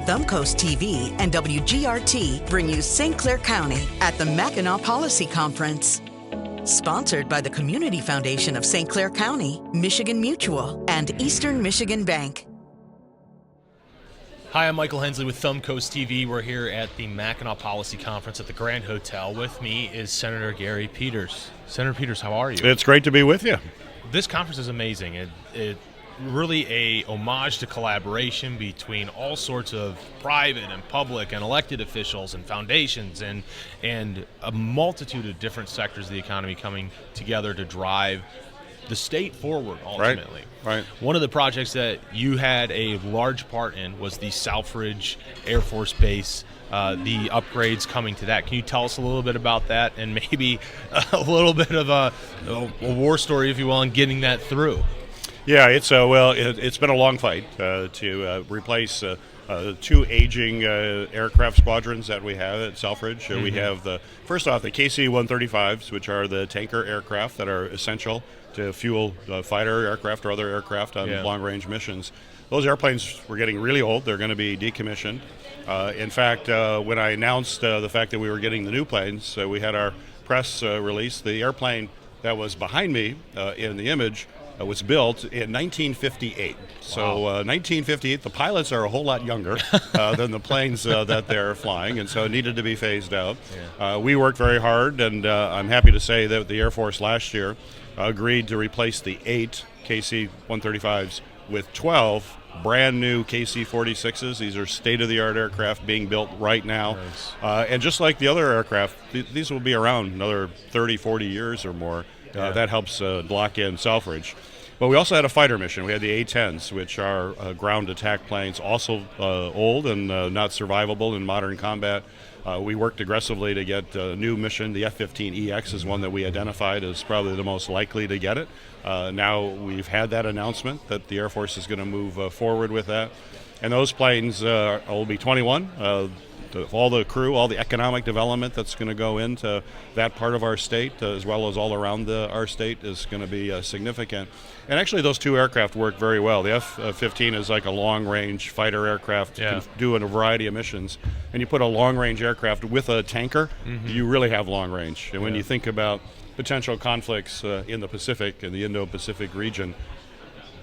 Thumbcoast TV and WGRT bring you St. Clair County at the Mackinac Policy Conference. Sponsored by the Community Foundation of St. Clair County, Michigan Mutual, and Eastern Michigan Bank. Hi, I'm Michael Hensley with Thumbcoast TV. We're here at the Mackinac Policy Conference at the Grand Hotel. With me is Senator Gary Peters. Senator Peters, how are you? It's great to be with you. This conference is amazing. It really a homage to collaboration between all sorts of private and public and elected officials and foundations and a multitude of different sectors of the economy coming together to drive the state forward ultimately. Right. One of the projects that you had a large part in was the Selfridge Air Force Base, the upgrades coming to that. Can you tell us a little bit about that and maybe a little bit of a war story, if you will, on getting that through? Yeah, it's been a long fight to replace two aging aircraft squadrons that we have at Selfridge. We have first off the KC-135s, which are the tanker aircraft that are essential to fuel fighter aircraft or other aircraft on long-range missions. Those airplanes were getting really old. They're going to be decommissioned. In fact, when I announced the fact that we were getting the new planes, we had our press release. The airplane that was behind me in the image was built in 1958. So 1958, the pilots are a whole lot younger than the planes that they're flying, and so it needed to be phased out. We worked very hard, and I'm happy to say that the Air Force last year agreed to replace the 8 KC-135s with 12 brand new KC-46s. These are state-of-the-art aircraft being built right now. Nice. And just like the other aircraft, these will be around another 30, 40 years or more. That helps lock in Selfridge. But we also had a fighter mission. We had the A-10s, which are ground attack planes, also old and not survivable in modern combat. We worked aggressively to get a new mission. The F-15EX is one that we identified as probably the most likely to get it. Now we've had that announcement that the Air Force is going to move forward with that. And those planes will be 21. All the crew, all the economic development that's going to go into that part of our state, as well as all around our state, is going to be significant. And actually, those two aircraft work very well. The F-15 is like a long-range fighter aircraft, can do a variety of missions. And you put a long-range aircraft with a tanker, you really have long range. And when you think about potential conflicts in the Pacific, in the Indo-Pacific region,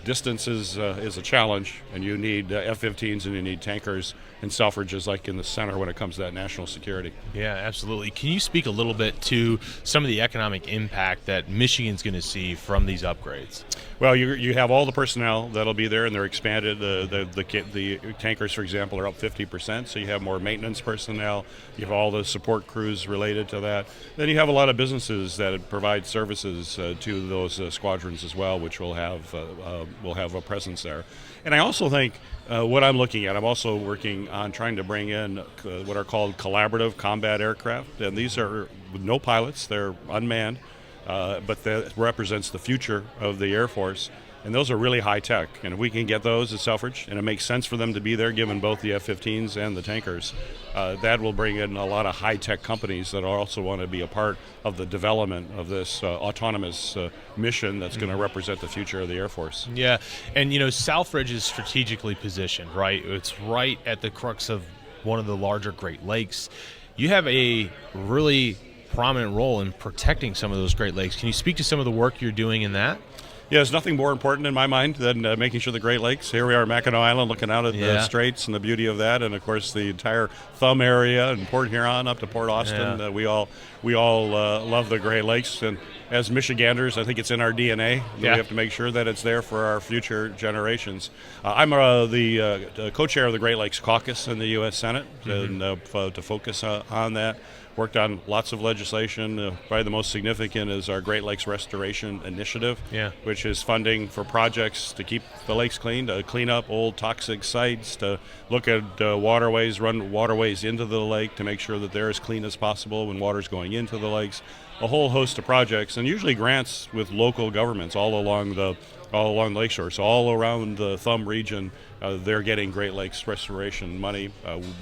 distance is a challenge, and you need F-15s and you need tankers, and Selfridge is like in the center when it comes to that national security. Yeah, absolutely. Can you speak a little bit to some of the economic impact that Michigan's going to see from these upgrades? Well, you have all the personnel that'll be there, and they're expanded. The tankers, for example, are up 50%, so you have more maintenance personnel. You have all the support crews related to that. Then you have a lot of businesses that provide services to those squadrons as well, which will have a presence there. And I also think what I'm looking at, I'm also working on trying to bring in what are called collaborative combat aircraft, and these are with no pilots, they're unmanned, but that represents the future of the Air Force. And those are really high tech, and if we can get those at Selfridge, and it makes sense for them to be there given both the F-15s and the tankers, that will bring in a lot of high tech companies that also want to be a part of the development of this autonomous mission that's going to represent the future of the Air Force. Yeah, and Selfridge is strategically positioned, right? It's right at the crux of one of the larger Great Lakes. You have a really prominent role in protecting some of those Great Lakes. Can you speak to some of the work you're doing in that? Yeah, there's nothing more important in my mind than making sure the Great Lakes. Here we are at Mackinac Island looking out at the straits and the beauty of that, and of course the entire Thumb area and Port Huron up to Port Austin. We all love the Great Lakes, and as Michiganders, I think it's in our DNA. We have to make sure that it's there for our future generations. I'm the co-chair of the Great Lakes Caucus in the U.S. Senate, and to focus on that. Worked on lots of legislation. Probably the most significant is our Great Lakes Restoration Initiative, which is funding for projects to keep the lakes clean, to clean up old toxic sites, to look at waterways, run waterways into the lake to make sure that they're as clean as possible when water's going into the lakes. A whole host of projects, and usually grants with local governments all along the lakeshore. So all around the Thumb region, they're getting Great Lakes restoration money.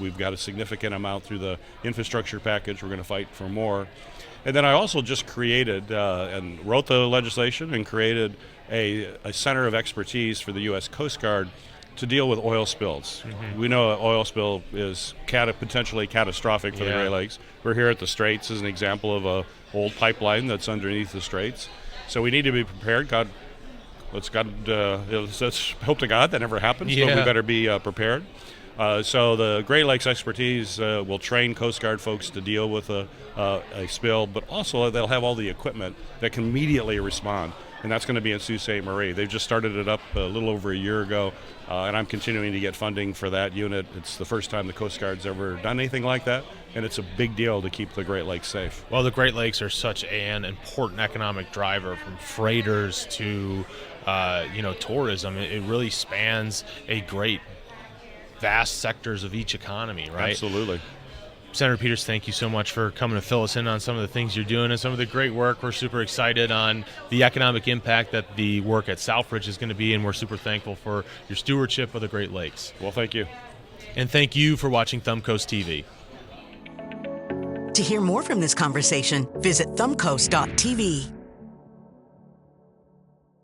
We've got a significant amount through the infrastructure package. We're going to fight for more. And then I also just created and wrote the legislation and created a center of expertise for the U.S. Coast Guard to deal with oil spills. We know an oil spill is potentially catastrophic for the Great Lakes. We're here at the Straits as an example of a old pipeline that's underneath the Straits. So we need to be prepared. Let's hope to God that never happens, but we better be prepared. So the Great Lakes expertise will train Coast Guard folks to deal with a spill, but also they'll have all the equipment that can immediately respond, and that's going to be in Sault Ste. Marie. They've just started it up a little over a year ago, and I'm continuing to get funding for that unit. It's the first time the Coast Guard's ever done anything like that, and it's a big deal to keep the Great Lakes safe. Well, the Great Lakes are such an important economic driver, from freighters to tourism. It really spans a great vast sectors of each economy, right? Absolutely. Senator Peters, thank you so much for coming to fill us in on some of the things you're doing and some of the great work. We're super excited on the economic impact that the work at Selfridge is going to be, and we're super thankful for your stewardship of the Great Lakes. Well, thank you. And thank you for watching Thumbcoast TV. To hear more from this conversation, visit thumbcoast.tv.